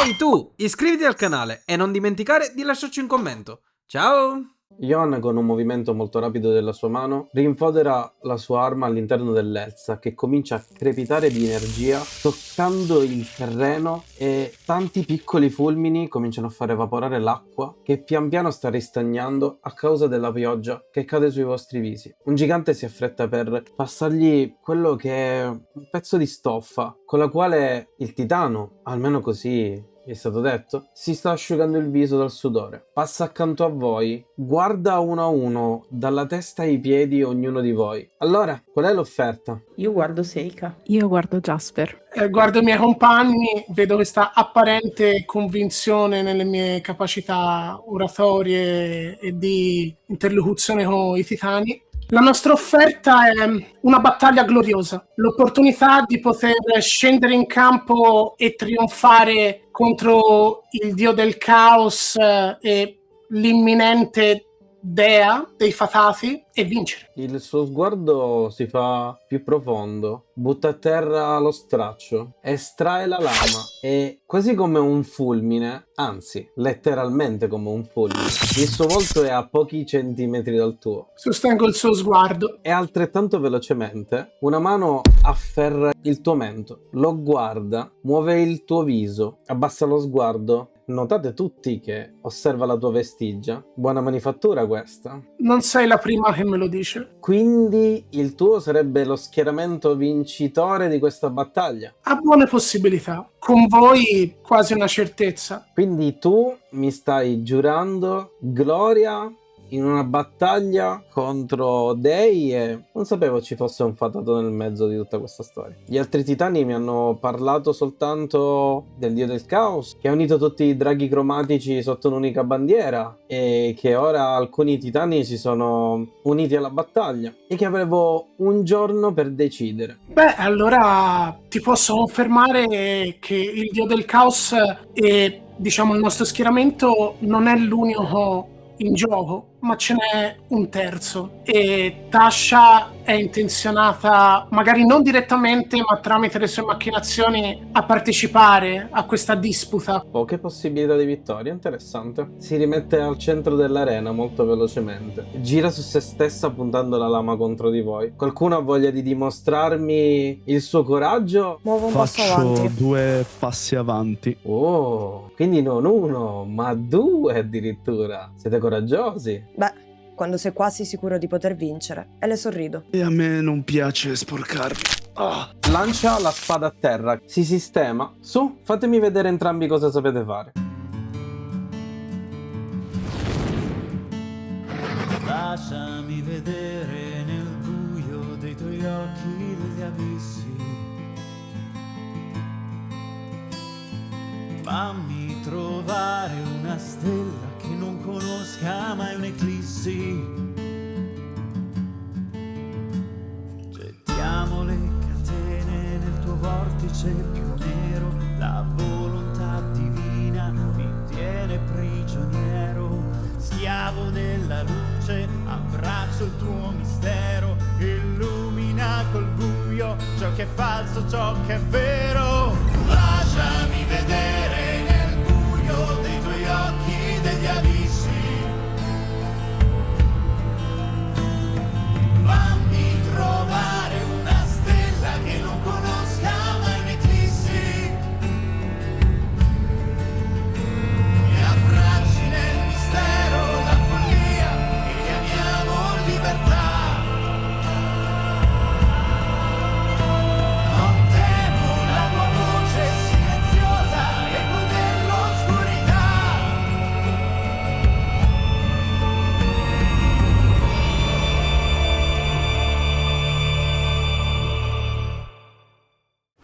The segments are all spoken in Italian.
Ehi tu, iscriviti al canale e non dimenticare di lasciarci un commento. Ciao! Johanna, con un movimento molto rapido della sua mano, rinfodera la sua arma all'interno dell'Elsa, che comincia a crepitare di energia, toccando il terreno, e tanti piccoli fulmini cominciano a far evaporare l'acqua, che pian piano sta ristagnando a causa della pioggia che cade sui vostri visi. Un gigante si affretta per passargli quello che è un pezzo di stoffa, con la quale il titano, almeno così è stato detto, si sta asciugando il viso dal sudore. Passa accanto a voi, guarda uno a uno, dalla testa ai piedi ognuno di voi. Allora, qual è l'offerta? Io guardo Seika. Io guardo Jasper. Guardo i miei compagni, vedo questa apparente convinzione nelle mie capacità oratorie e di interlocuzione con i titani. La nostra offerta è una battaglia gloriosa, l'opportunità di poter scendere in campo e trionfare contro il dio del caos e l'imminente dea dei fatati e vincere. Il suo sguardo si fa più profondo, butta a terra lo straccio, estrae la lama e, quasi come un fulmine, anzi, letteralmente come un fulmine, il suo volto è a pochi centimetri dal tuo. Sostengo il suo sguardo. E altrettanto velocemente una mano afferra il tuo mento, lo guarda, muove il tuo viso, abbassa lo sguardo. Notate tutti che osserva la tua vestigia. Buona manifattura questa. Non sei la prima che me lo dice. Quindi il tuo sarebbe lo schieramento vincitore di questa battaglia. Ha buone possibilità. Con voi quasi una certezza. Quindi tu mi stai giurando gloria in una battaglia contro dei, e non sapevo ci fosse un fatato nel mezzo di tutta questa storia. Gli altri titani mi hanno parlato soltanto del dio del caos, che ha unito tutti i draghi cromatici sotto un'unica bandiera e che ora alcuni titani si sono uniti alla battaglia e che avevo un giorno per decidere. Beh, allora ti posso confermare che il dio del caos e diciamo il nostro schieramento non è l'unico in gioco, ma ce n'è un terzo e Tasha è intenzionata, magari non direttamente, ma tramite le sue macchinazioni, a partecipare a questa disputa. Poche possibilità di vittoria, interessante. Si rimette al centro dell'arena molto velocemente. Gira su se stessa puntando la lama contro di voi. Qualcuno ha voglia di dimostrarmi il suo coraggio? Muovo un passo avanti. Faccio 2 passi avanti. Oh, quindi non uno, ma 2 addirittura. Siete coraggiosi. Beh, quando sei quasi sicuro di poter vincere. E le sorrido. E a me non piace sporcarmi. Ah. Lancia la spada a terra, si sistema. Su, fatemi vedere entrambi cosa sapete fare. Lasciami vedere nel buio dei tuoi occhi degli abissi. Fammi trovare una stella che non conosca mai un'eclissi. Gettiamo le catene nel tuo vortice più nero. La volontà divina mi tiene prigioniero. Schiavo della luce, abbraccio il tuo mistero. Illumina col buio ciò che è falso, ciò che è vero. Lasciami vedere nel buio dei tuoi occhi degli abissi. Fammi trovare una stella che non conosca mai un'eclissi. Mi abbracci nel mistero, la follia che chiamiamo libertà. Non temo la tua voce silenziosa, eco dell'oscurità.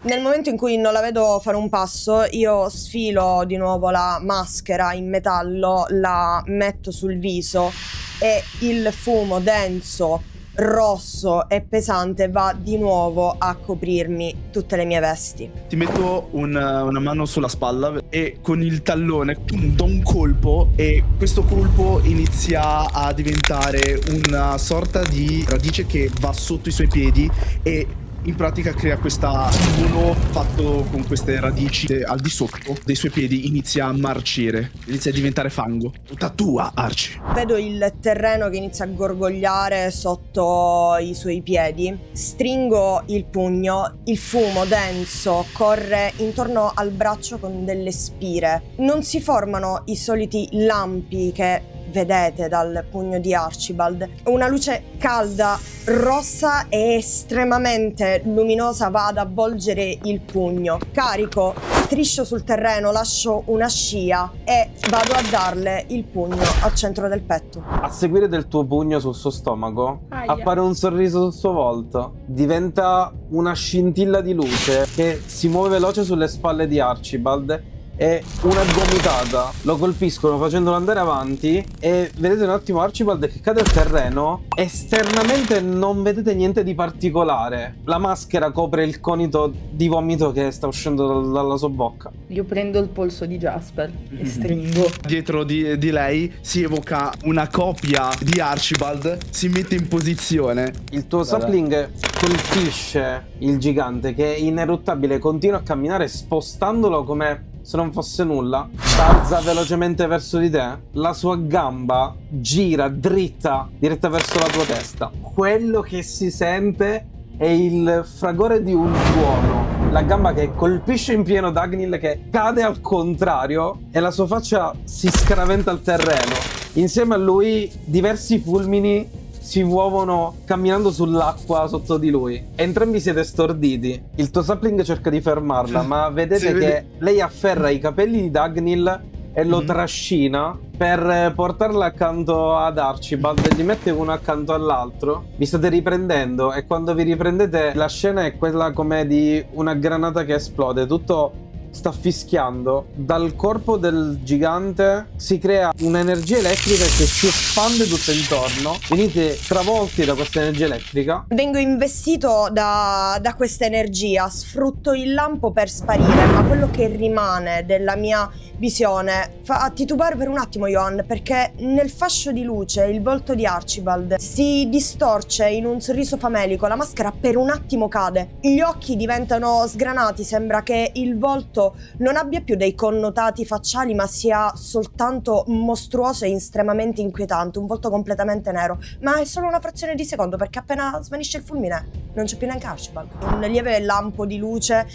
Nel momento in cui non la vedo fare un passo, io sfilo di nuovo la maschera in metallo, la metto sul viso e il fumo denso, rosso e pesante va di nuovo a coprirmi tutte le mie vesti. Ti metto una mano sulla spalla e con il tallone do un colpo, e questo colpo inizia a diventare una sorta di radice che va sotto i suoi piedi e in pratica crea questa muro fatto con queste radici al di sotto dei suoi piedi, inizia a marcire, inizia a diventare fango. Tutta tua, Arci. Vedo il terreno che inizia a gorgogliare sotto i suoi piedi. Stringo il pugno, il fumo denso corre intorno al braccio con delle spire. Non si formano i soliti lampi che vedete dal pugno di Archibald. Una luce calda, rossa e estremamente luminosa va ad avvolgere il pugno. Carico, striscio sul terreno, lascio una scia e vado a darle il pugno al centro del petto. A seguire del tuo pugno sul suo stomaco, Aia. appare un sorriso sul suo volto. Diventa una scintilla di luce che si muove veloce sulle spalle di Archibald e una gomitata lo colpiscono facendolo andare avanti e vedete un attimo Archibald che cade al terreno. Esternamente non vedete niente di particolare. La maschera copre il conito di vomito che sta uscendo dalla sua bocca. Io prendo il polso di Jasper e stringo. Dietro di lei si evoca una copia di Archibald, si mette in posizione. Il tuo sapling colpisce il gigante che è ineruttabile, continua a camminare spostandolo come se non fosse nulla. Balza velocemente verso di te, la sua gamba gira dritta diretta verso la tua testa. Quello che si sente è il fragore di un tuono. La gamba che colpisce in pieno Dagnil, che cade al contrario e la sua faccia si scaraventa al terreno. Insieme a lui diversi fulmini si muovono camminando sull'acqua sotto di lui. Entrambi siete storditi. Il tuo sapling cerca di fermarla, ma vedete che lei afferra i capelli di Dagnil e lo trascina per portarla accanto ad Archibald e gli mette uno accanto all'altro. Vi state riprendendo e quando vi riprendete la scena è quella come di una granata che esplode. Tutto sta fischiando. Dal corpo del gigante si crea un'energia elettrica che si espande tutto intorno. Venite travolti da questa energia elettrica. Vengo investito da questa energia, sfrutto il lampo per sparire, ma quello che rimane della mia visione fa titubare per un attimo Johan, perché nel fascio di luce il volto di Archibald si distorce in un sorriso famelico, la maschera per un attimo cade, gli occhi diventano sgranati, sembra che il volto non abbia più dei connotati facciali ma sia soltanto mostruoso e estremamente inquietante, un volto completamente nero, ma è solo una frazione di secondo perché appena svanisce il fulmine non c'è più neanche Archibald. Un lieve lampo di luce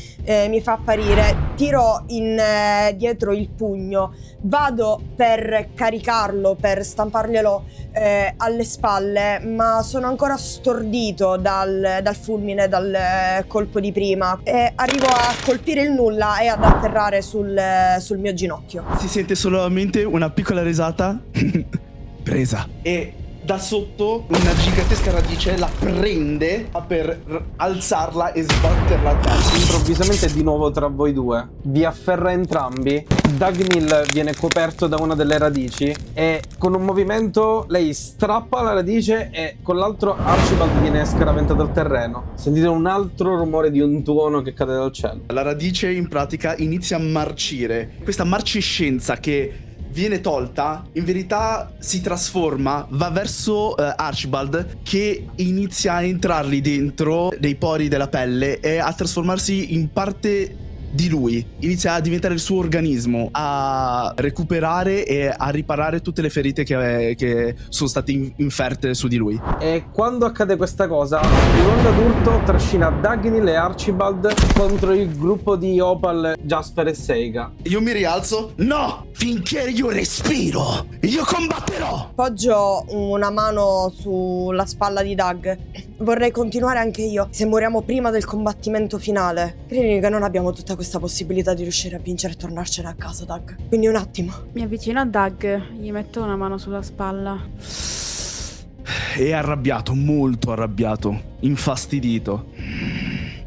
mi fa apparire, tiro dietro il pugno, vado per caricarlo, per stamparglielo alle spalle, ma sono ancora stordito dal fulmine, dal colpo di prima e arrivo a colpire il nulla e ad atterrare sul mio ginocchio. Si sente solamente una piccola risata. Presa. E da sotto una gigantesca radice la prende per alzarla e sbatterla a terra. Improvvisamente di nuovo tra voi due vi afferra entrambi. Dagnil viene coperto da una delle radici e con un movimento lei strappa la radice e con l'altro Archibald viene scaraventato al terreno. Sentite un altro rumore di un tuono che cade dal cielo. La radice in pratica inizia a marcire. Questa marciscenza che viene tolta, in verità si trasforma, va verso Archibald, che inizia a entrargli dentro dei pori della pelle e a trasformarsi in parte di lui. Inizia a diventare il suo organismo, a recuperare e a riparare tutte le ferite che sono state inferte su di lui. E quando accade questa cosa, un'onda d'urto trascina Dagnil e Archibald contro il gruppo di Opal, Jasper e Seiga. Io mi rialzo. No! Finché io respiro, io combatterò! Poggio una mano sulla spalla di Doug. Vorrei continuare anche io. Se moriamo prima del combattimento finale, credi che non abbiamo tutta questa possibilità di riuscire a vincere e tornarcene a casa, Doug? Quindi un attimo. Mi avvicino a Doug, gli metto una mano sulla spalla. È arrabbiato, molto arrabbiato, infastidito.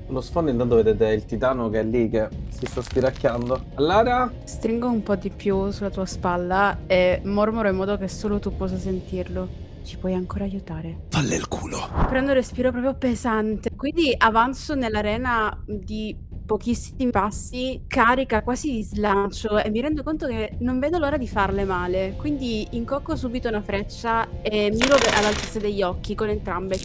Lo sfondo intanto vedete il titano che è lì che si sta stiracchiando. Lara? Stringo un po' di più sulla tua spalla e mormoro in modo che solo tu possa sentirlo. Ci puoi ancora aiutare? Falle il culo. Prendo un respiro proprio pesante. Quindi avanzo nell'arena di pochissimi passi, carica quasi di slancio e mi rendo conto che non vedo l'ora di farle male. Quindi incocco subito una freccia e miro all'altezza degli occhi con entrambe.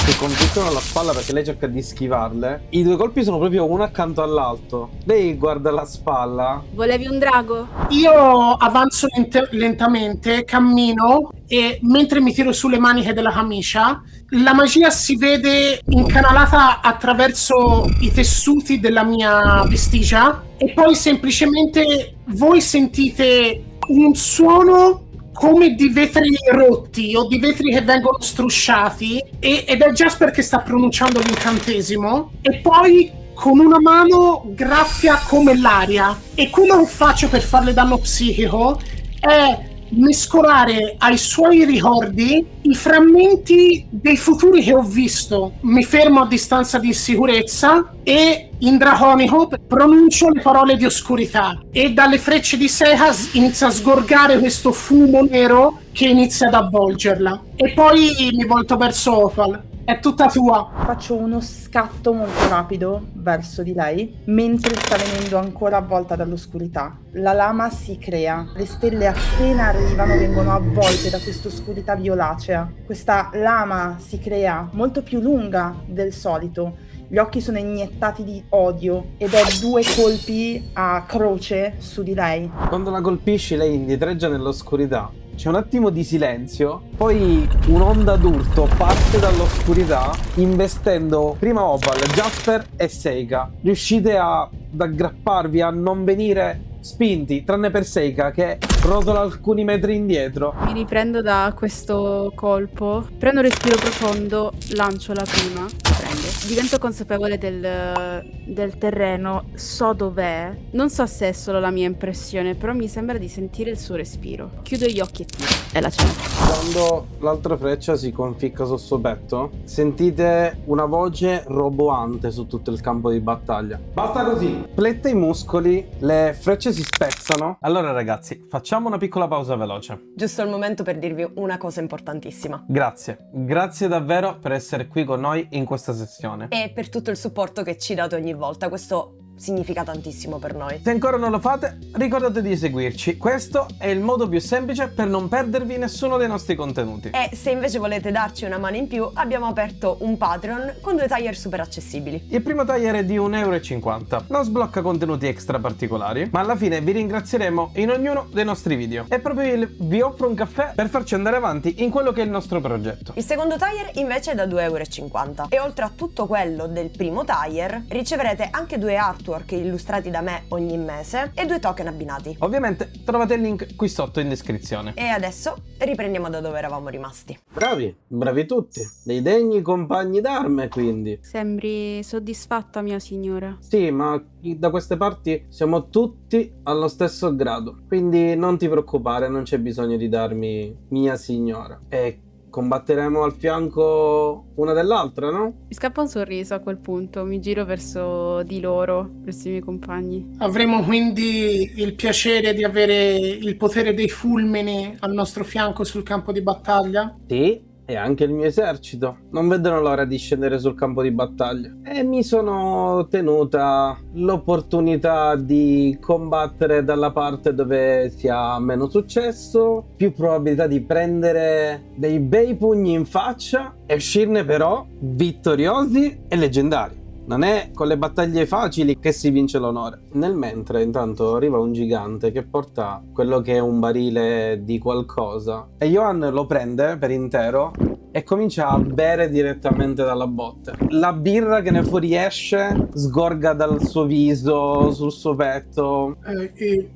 si conficcano alla spalla perché lei cerca di schivarle. I due colpi sono proprio uno accanto all'altro. Lei guarda la spalla. Volevi un drago? Io avanzo lentamente, cammino e mentre mi tiro sulle maniche della camicia, la magia si vede incanalata attraverso i tessuti della mia vestigia e poi semplicemente voi sentite un suono come di vetri rotti o di vetri che vengono strusciati ed è Jasper che sta pronunciando l'incantesimo e poi con una mano graffia come l'aria e quello che faccio per farle danno psichico è mescolare ai suoi ricordi i frammenti dei futuri che ho visto. Mi fermo a distanza di sicurezza e in draconico pronuncio le parole di oscurità e dalle frecce di Seika inizia a sgorgare questo fumo nero che inizia ad avvolgerla e poi mi volto verso Opal. È tutta tua. Faccio uno scatto molto rapido verso di lei, mentre sta venendo ancora avvolta dall'oscurità. La lama si crea, le stelle appena arrivano vengono avvolte da questa oscurità violacea. Questa lama si crea molto più lunga del solito. Gli occhi sono iniettati di odio ed ho 2 colpi a croce su di lei. Quando la colpisci lei indietreggia nell'oscurità. C'è un attimo di silenzio, poi un'onda d'urto parte dall'oscurità investendo prima Opal, Jasper e Seika. Riuscite ad aggrapparvi, a non venire spinti, tranne per Seika che rotola alcuni metri indietro. Mi riprendo da questo colpo, prendo un respiro profondo, lancio la prima, prendo. Divento consapevole del terreno, so dov'è, non so se è solo la mia impressione, però mi sembra di sentire il suo respiro. Chiudo gli occhi e tiro, è la cena. Quando l'altra freccia si conficca sul suo petto, sentite una voce roboante su tutto il campo di battaglia. Basta così! Flette i muscoli, le frecce si spezzano. Allora ragazzi, facciamo una piccola pausa veloce. Giusto il momento per dirvi una cosa importantissima. Grazie davvero per essere qui con noi in questa sessione. E per tutto il supporto che ci date ogni volta, questo significa tantissimo per noi. Se ancora non lo fate, ricordate di seguirci. Questo è il modo più semplice per non perdervi nessuno dei nostri contenuti. E se invece volete darci una mano in più, abbiamo aperto un Patreon con 2 tier super accessibili. Il primo tagliere è di 1,50 €. Non sblocca contenuti extra particolari, ma alla fine vi ringrazieremo in ognuno dei nostri video. È proprio il vi offro un caffè per farci andare avanti in quello che è il nostro progetto. Il secondo tier invece è da 2,50 € e oltre a tutto quello del primo tier riceverete anche 2 artwork illustrati da me ogni mese e 2 token abbinati. Ovviamente trovate il link qui sotto in descrizione. E adesso riprendiamo da dove eravamo rimasti. Bravi tutti, dei degni compagni d'arme quindi. Sembri soddisfatta, mia signora. Sì, ma da queste parti siamo tutti allo stesso grado, quindi non ti preoccupare, non c'è bisogno di darmi mia signora. E combatteremo al fianco una dell'altra, no? Mi scappa un sorriso a quel punto, mi giro verso di loro, verso i miei compagni. Avremo quindi il piacere di avere il potere dei fulmini al nostro fianco sul campo di battaglia? Sì, e anche il mio esercito. Non vedono l'ora di scendere sul campo di battaglia. E mi sono tenuta l'opportunità di combattere dalla parte dove si ha meno successo, più probabilità di prendere dei bei pugni in faccia e uscirne però vittoriosi e leggendari. Non è con le battaglie facili che si vince l'onore. Nel mentre, intanto, arriva un gigante che porta quello che è un barile di qualcosa. E Johan lo prende per intero e comincia a bere direttamente dalla botte. La birra che ne fuoriesce sgorga dal suo viso, sul suo petto.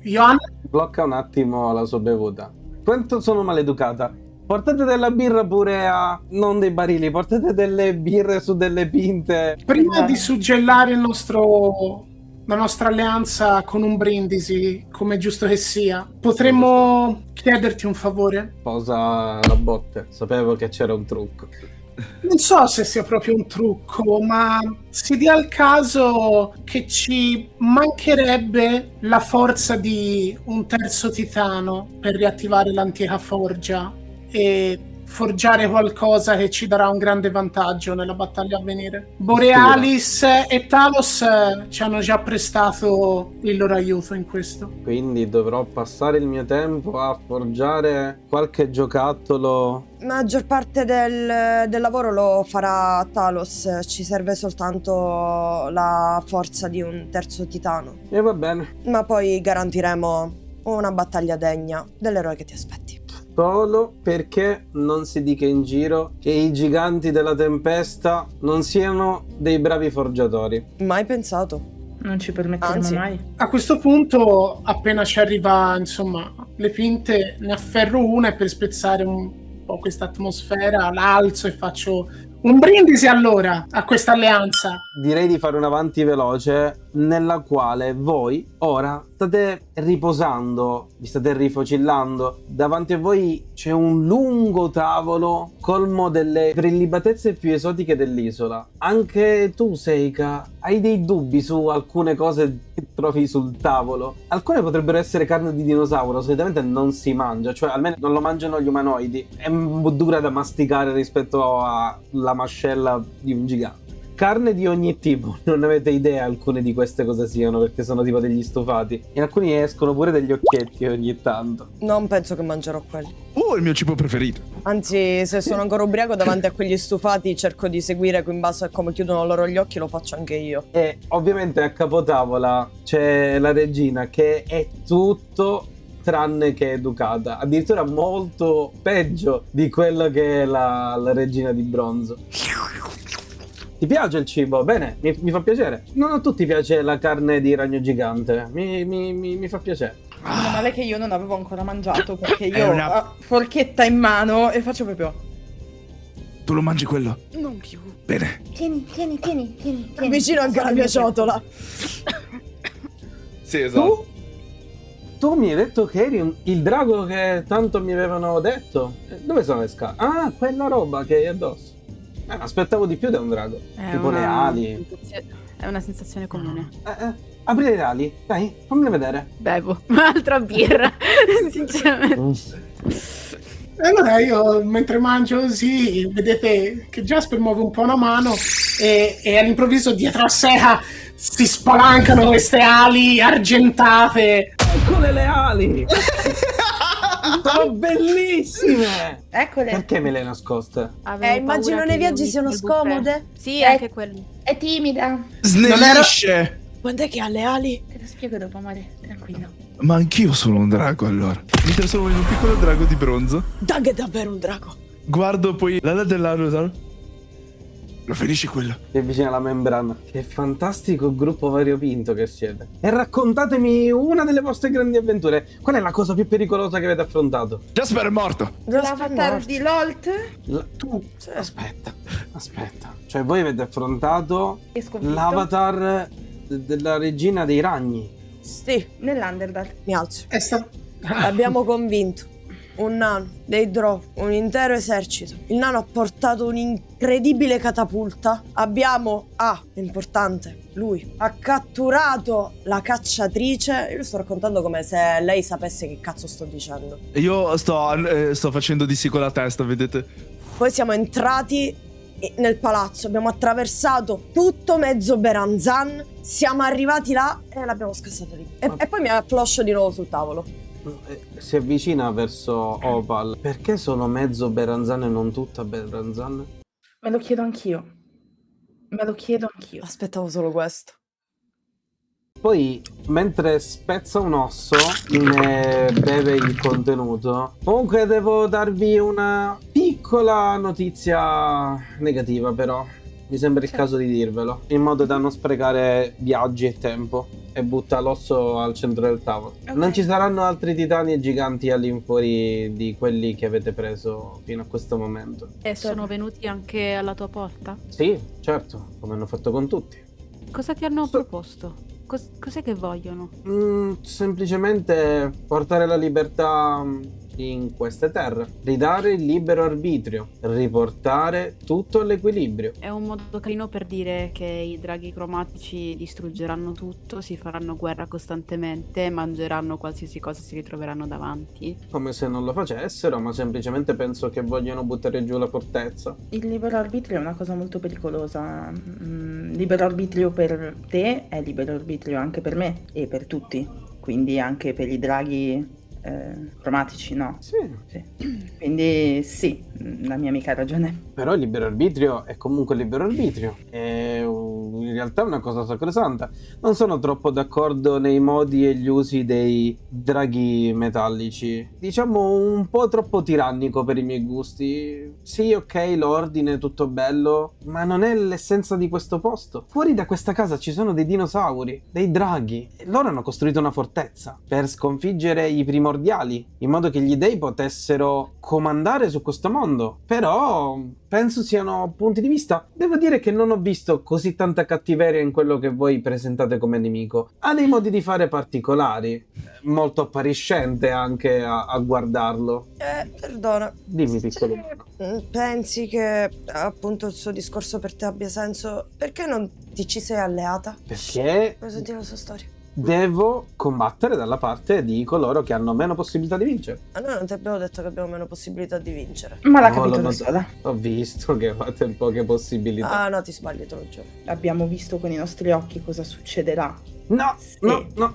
Johan? Blocca un attimo la sua bevuta. Quanto sono maleducata. Portate della birra pure a... non dei barili, portate delle birre su delle pinte. Prima di suggellare la nostra alleanza con un brindisi, come è giusto che sia, potremmo chiederti un favore? Posa la botte, sapevo che c'era un trucco. Non so se sia proprio un trucco, ma si dia il caso che ci mancherebbe la forza di un terzo titano per riattivare l'antica forgia. E forgiare qualcosa che ci darà un grande vantaggio nella battaglia a venire. Borealis e Talos ci hanno già prestato il loro aiuto in questo. Quindi dovrò passare il mio tempo a forgiare qualche giocattolo. Maggior parte del lavoro lo farà Talos, ci serve soltanto la forza di un terzo titano. E va bene. Ma poi garantiremo una battaglia degna dell'eroe che ti aspetti. Solo perché non si dica in giro che i giganti della tempesta non siano dei bravi forgiatori. Mai pensato. Non ci permetteremo Anzi. mai. A questo punto, appena ci arriva, insomma, le pinte, ne afferro una e per spezzare un po' questa atmosfera la alzo e faccio un brindisi allora a questa alleanza. Direi di fare un avanti veloce nella quale voi ora state riposando, vi state rifocillando. Davanti a voi c'è un lungo tavolo colmo delle prelibatezze più esotiche dell'isola. Anche tu, Seika, hai dei dubbi su alcune cose che trovi sul tavolo. Alcune potrebbero essere carne di dinosauro, solitamente non si mangia, cioè almeno non lo mangiano gli umanoidi. È un po' dura da masticare rispetto alla mascella di un gigante. Carne di ogni tipo, non avete idea alcune di queste cosa siano, perché sono tipo degli stufati. E alcuni escono pure degli occhietti ogni tanto. Non penso che mangerò quelli. Oh, il mio cibo preferito. Anzi, se sono ancora ubriaco davanti a quegli stufati, cerco di seguire in base a come chiudono loro gli occhi, lo faccio anche io. E ovviamente a capotavola c'è la regina che è tutto tranne che educata, addirittura molto peggio di quello che è la regina di bronzo. Ti piace il cibo? Bene, mi fa piacere. Non a tutti piace la carne di ragno gigante, mi fa piacere. Meno male che io non avevo ancora mangiato, perché È io una- ho forchetta in mano e faccio proprio... Tu lo mangi quello? Non più. Bene. Tieni. Vicino anche alla mia ciotola. Sì, esatto. Tu mi hai detto che eri il drago che tanto mi avevano detto. Dove sono le scale? Ah, quella roba che hai addosso. Aspettavo di più da un drago. Tipo le ali. È una sensazione comune. Apri le ali, dai, fammele vedere. Bevo un'altra birra, sinceramente. E allora io, mentre mangio così, vedete che Jasper muove un po' una mano e all'improvviso dietro a Seha si spalancano queste ali argentate. Eccole le ali! Sono bellissime! Eccole. Perché me le hai nascoste? Avevo immagino paura nei che viaggi unisse siano il buffet. scomode. Sì, anche quelli. È timida. Snellisce! Quando è che ha le ali? Te lo spiego dopo, amore. Tranquillo. Ma anch'io sono un drago allora. Mi trasformo in un piccolo drago di bronzo. Doug è davvero un drago. Guardo poi l'ala dell'Arutar. Lo finisci quello. Si avvicina alla membrana. Che fantastico gruppo variopinto che siete. E raccontatemi una delle vostre grandi avventure. Qual è la cosa più pericolosa che avete affrontato? Jasper è morto. L'avatar di Lolt Tu, aspetta. Cioè voi avete affrontato è sconfitto l'avatar della regina dei ragni. Sì, nell'Underdale. mi alzo. Ah. L'abbiamo convinto. Un nano, dei Drow, un intero esercito. Il nano ha portato un'incredibile catapulta. Abbiamo, importante, lui ha catturato la cacciatrice. Io lo sto raccontando come se lei sapesse che cazzo sto dicendo. Io sto facendo di sì con la testa, vedete? Poi siamo entrati nel palazzo, abbiamo attraversato tutto mezzo Beranzan, siamo arrivati là e l'abbiamo scassata lì. E poi mi affloscio di nuovo sul tavolo. Si avvicina verso Opal. Perché sono mezzo Beranzan e non tutta Beranzan? Me lo chiedo anch'io. Aspettavo solo questo. Poi, mentre spezza un osso, ne beve il contenuto. Comunque devo darvi una piccola notizia negativa, però. Mi sembra il caso di dirvelo, in modo da non sprecare viaggi e tempo. E butta l'osso al centro del tavolo. Ok. Non ci saranno altri titani e giganti all'infuori di quelli che avete preso fino a questo momento. E sono venuti anche alla tua porta? Sì, certo, come hanno fatto con tutti. Cosa ti hanno proposto? Cos'è che vogliono? Semplicemente portare la libertà in queste terre, ridare il libero arbitrio, riportare tutto all'equilibrio. È un modo carino per dire che i draghi cromatici distruggeranno tutto, si faranno guerra costantemente, mangeranno qualsiasi cosa si ritroveranno davanti. Come se non lo facessero, ma semplicemente penso che vogliono buttare giù la fortezza. Il libero arbitrio è una cosa molto pericolosa. Libero arbitrio per te è libero arbitrio anche per me e per tutti, quindi anche per i draghi cromatici, no? Sì. Quindi sì, la mia amica ha ragione. Però il libero arbitrio è comunque libero arbitrio, è in realtà una cosa sacrosanta. Non sono troppo d'accordo nei modi e gli usi dei draghi metallici, diciamo un po' troppo tirannico per i miei gusti. Sì, ok, l'ordine, tutto bello, ma non è l'essenza di questo posto. Fuori da questa casa ci sono dei dinosauri, dei draghi, e loro hanno costruito una fortezza per sconfiggere i primordiali, in modo che gli dei potessero comandare su questo mondo. Però penso siano punti di vista. Devo dire che non ho visto così tanta cattiveria in quello che voi presentate come nemico. Ha dei modi di fare particolari, molto appariscente anche a guardarlo. Perdona. Dimmi, piccolo. Pensi che appunto il suo discorso per te abbia senso? Perché non ti ci sei alleata? Perché Vuoi sentire la sua storia? devo combattere dalla parte di coloro che hanno meno possibilità di vincere. A noi non ti abbiamo detto che abbiamo meno possibilità di vincere. Ma l'ha Oh, capito l'ho da notato. sola. Ho visto che fate poche possibilità. Ah no, ti sbagli, te lo giuro. Abbiamo visto con i nostri occhi cosa succederà. No, Sì. no,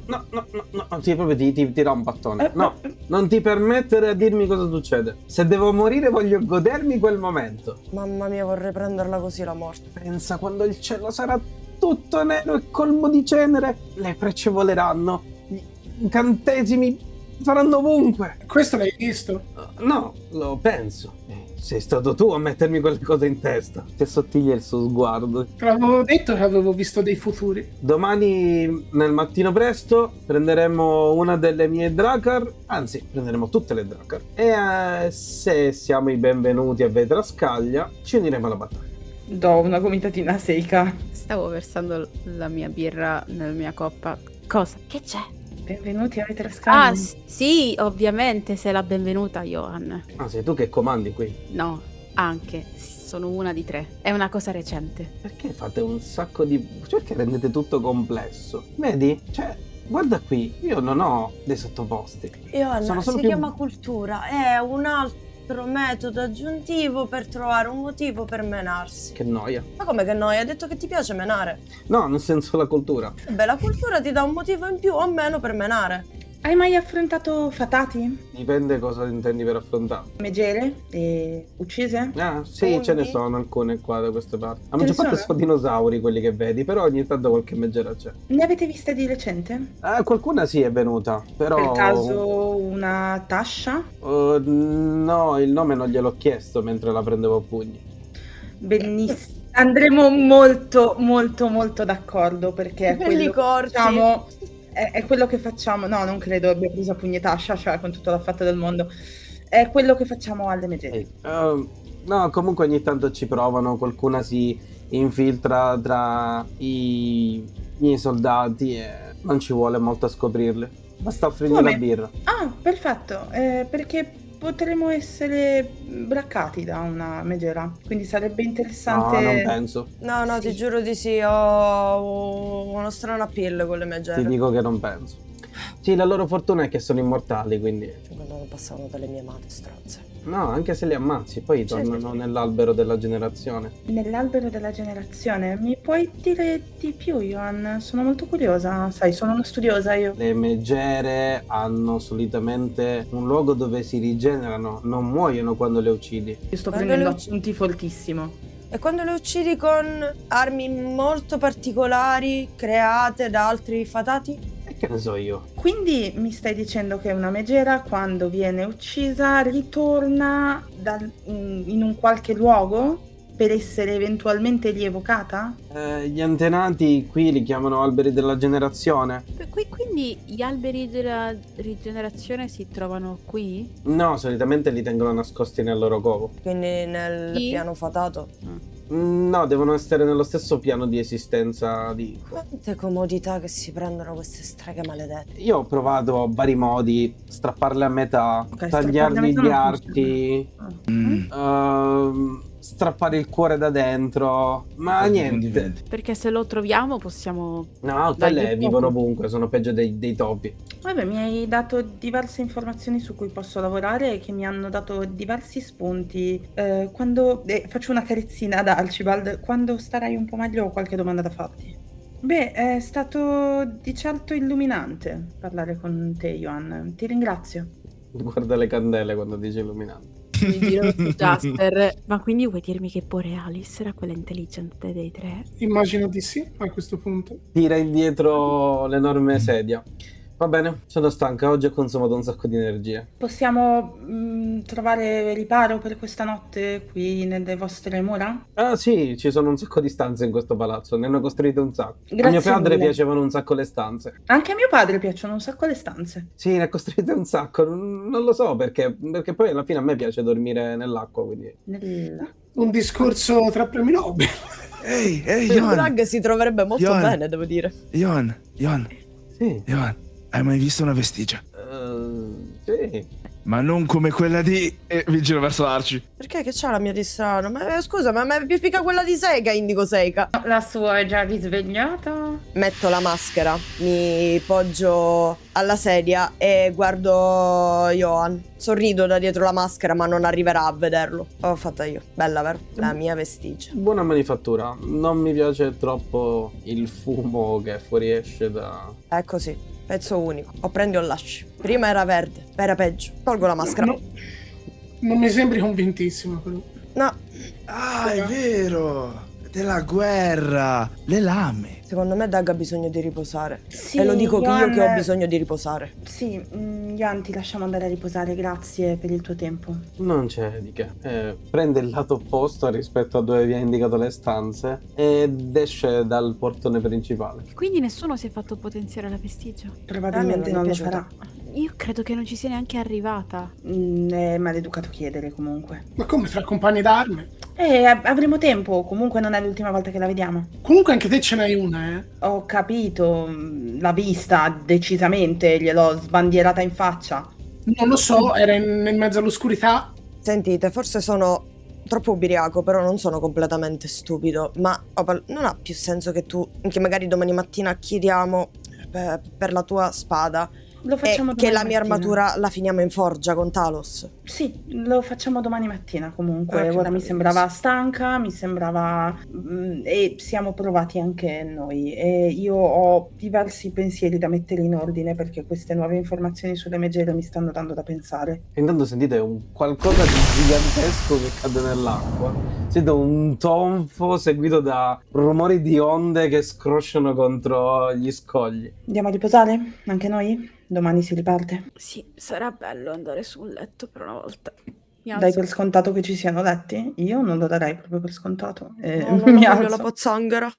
sì, proprio ti do un battone. No, non ti permettere a dirmi cosa succede. Se devo morire voglio godermi quel momento. Mamma mia, vorrei prenderla così la morte. Pensa quando il cielo sarà tutto nero e colmo di cenere, le frecce voleranno, gli incantesimi saranno ovunque. Questo l'hai visto? No, lo penso. Sei stato tu a mettermi quelle cose in testa. Che sottile il suo sguardo. Te l'avevo detto che avevo visto dei futuri. Domani nel mattino presto prenderemo una delle mie Drakkar, anzi prenderemo tutte le Drakkar, e se siamo i benvenuti a Vetrascaglia ci uniremo alla battaglia. Do una gomitatina a Seika. Stavo versando la mia birra nella mia coppa. Cosa? Che c'è? Benvenuti a Vetrascaglia. Ah, sì, ovviamente sei la benvenuta, Johan. Ah, sei tu che comandi qui? No, anche. Sono una di 3. È una cosa recente. Perché fate un sacco di... Perché rendete tutto complesso? Vedi? Cioè, guarda qui, io non ho dei sottoposti. Sono solo si più- chiama cultura, è un altro metodo aggiuntivo per trovare un motivo per menarsi. Che noia. Ma come che noi? Hai detto che ti piace menare? No, nel senso la cultura. Beh, la cultura ti dà un motivo in più o meno per menare. Hai mai affrontato Fatati? Dipende cosa intendi per affrontare. Megere? E uccise? Ah, sì, ce ne Quindi? sono alcune qua da queste parti. La Ce ne maggior parte sono? sono dinosauri quelli che vedi, però ogni tanto qualche megera c'è. Ne avete viste di recente? Qualcuna sì è venuta, però... Per caso una Tasha? no, il nome non gliel'ho chiesto mentre la prendevo a pugni. Benissimo. Andremo molto, molto, molto d'accordo perché è Belli quello che corti. facciamo. È quello che facciamo. No, non credo abbia preso a pugni Tasha, cioè con tutto l'affetto del mondo. È quello che facciamo alle megere. No, comunque ogni tanto ci provano, qualcuna si infiltra tra i miei soldati e non ci vuole molto a scoprirle. Basta offrirgli Come? la birra. Ah, perfetto. Perché potremmo essere braccati da una megera. Quindi sarebbe interessante. No, non penso. No, Sì. ti giuro di sì, ho uno strano appeal con le Ti megere. dico che non penso. Sì, la loro fortuna è che sono immortali, quindi... Quando non passavano dalle mie mani, stronze. No, anche se li ammazzi, poi tornano nell'albero della generazione. Nell'albero della generazione. Mi puoi dire di più, Johan? Sono molto curiosa. Sai, sono una studiosa io. Le megere hanno solitamente un luogo dove si rigenerano, non muoiono quando le uccidi. Io sto Quando prendendo le ucc- appunti fortissimo. E quando le uccidi con armi molto particolari create da altri fatati? E che ne so io? Quindi mi stai dicendo che una megera, quando viene uccisa, ritorna in un qualche luogo per essere eventualmente rievocata? Gli antenati qui li chiamano alberi della generazione. Quindi gli alberi della rigenerazione si trovano qui? No, solitamente li tengono nascosti nel loro covo. Quindi nel Sì. piano fatato. No, devono essere nello stesso piano di esistenza di... Quante comodità che si prendono queste streghe maledette. Io ho provato vari modi, strapparle a metà, Ok, tagliargli strapparle a gli metà non arti, Mm. strappare il cuore da dentro, ma niente. Perché se lo troviamo possiamo... No, Dai, quelle che vivono poco. ovunque, sono peggio dei topi. Vabbè, mi hai dato diverse informazioni su cui posso lavorare e che mi hanno dato diversi spunti. Faccio una carezzina ad Archibald. Quando starai un po' meglio ho qualche domanda da farti. Beh, è stato di certo illuminante parlare con te, Johan. Ti ringrazio. Guarda le candele quando dice illuminante. Mi giro verso Jasper. Ma quindi vuoi dirmi che Borealis era quella intelligente dei tre? Immagino di sì, a questo punto. Tira indietro l'enorme sedia. Va bene, sono stanca, oggi ho consumato un sacco di energie. Possiamo trovare riparo per questa notte qui nelle vostre mura? Ah sì, ci sono un sacco di stanze in questo palazzo, ne hanno costruite un sacco. A Grazie mio padre mille. piacevano un sacco le stanze. Anche a mio padre piacciono un sacco le stanze. Sì, ne ha costruite un sacco, non lo so perché poi alla fine a me piace dormire nell'acqua, quindi... Un discorso tra premi Nobel. Ehi, Il Johan, drag si troverebbe molto Johan. bene, devo dire. Johan, Sì, hai mai visto una vestigia? sì. Ma non come quella di... E mi giro verso Archie. Perché che c'ha la mia di strano? Ma scusa, ma mi più figa quella di Seiga, Indigo Seiga. La sua è già risvegliata? Metto la maschera, mi poggio alla sedia e guardo Johan. Sorrido da dietro la maschera, ma non arriverà a vederlo. L'ho fatta io. Bella, vero? La mia vestigia. Buona manifattura, non mi piace troppo il fumo che fuoriesce da... È così, pezzo unico. O prendi o lasci. Prima era verde, era peggio. Tolgo la maschera. No, non mi sembri convintissimo, però. No, Ah, è vero! Della guerra! Le lame! secondo me Doug ha bisogno di riposare. Sì, E lo dico io Johan, che ho bisogno di riposare. Sì, Johan, ti lasciamo andare a riposare, grazie per il tuo tempo. Non c'è di che. Prende il lato opposto rispetto a dove vi ha indicato le stanze ed esce dal portone principale. Quindi nessuno si è fatto potenziare la vestigia? Probabilmente non non è lo piaciuta. farà. Io credo che non ci sia neanche arrivata. È maleducato chiedere comunque. Ma come, tra compagni d'arme? Avremo tempo, comunque non è l'ultima volta che la vediamo. Comunque anche te ce n'hai una, eh? Ho capito, l'ha vista decisamente, gliel'ho sbandierata in faccia. Non lo so, era in mezzo all'oscurità. Sentite, forse sono troppo ubriaco, però non sono completamente stupido. Ma Opal, non ha più senso che magari domani mattina chiediamo per la tua spada Lo e facciamo che la domani mia mattina. armatura la finiamo in forgia con Talos. Sì, lo facciamo domani mattina comunque. Ah, che Ora mi meraviglioso. sembrava stanca, mi sembrava... e siamo provati anche noi. E io ho diversi pensieri da mettere in ordine perché queste nuove informazioni sulle megere mi stanno dando da pensare. E intanto sentite un qualcosa di gigantesco che cade nell'acqua. Sentite un tonfo seguito da rumori di onde che scrosciano contro gli scogli. Andiamo a riposare? Anche noi? Domani si riparte. Sì, sarà bello andare su un letto per una volta. Mi Dai alzo. per scontato che ci siano letti? Io non lo darei proprio per scontato. No, non Mi voglio alzo. la pozzanghera.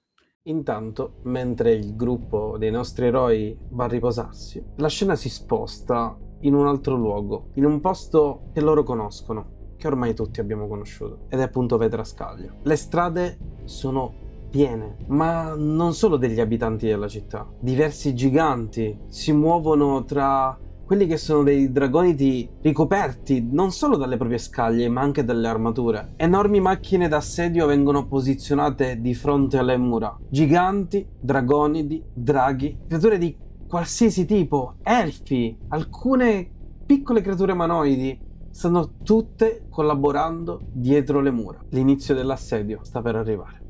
Intanto, mentre il gruppo dei nostri eroi va a riposarsi, la scena si sposta in un altro luogo, in un posto che loro conoscono, che ormai tutti abbiamo conosciuto, ed è appunto Vetrascaglio. Le strade sono piene, ma non solo degli abitanti della città. Diversi giganti si muovono tra quelli che sono dei dragoniti ricoperti non solo dalle proprie scaglie, ma anche dalle armature. Enormi macchine d'assedio vengono posizionate di fronte alle mura. Giganti, dragonidi, draghi, creature di qualsiasi tipo, elfi, alcune piccole creature umanoidi, stanno tutte collaborando dietro le mura. L'inizio dell'assedio sta per arrivare.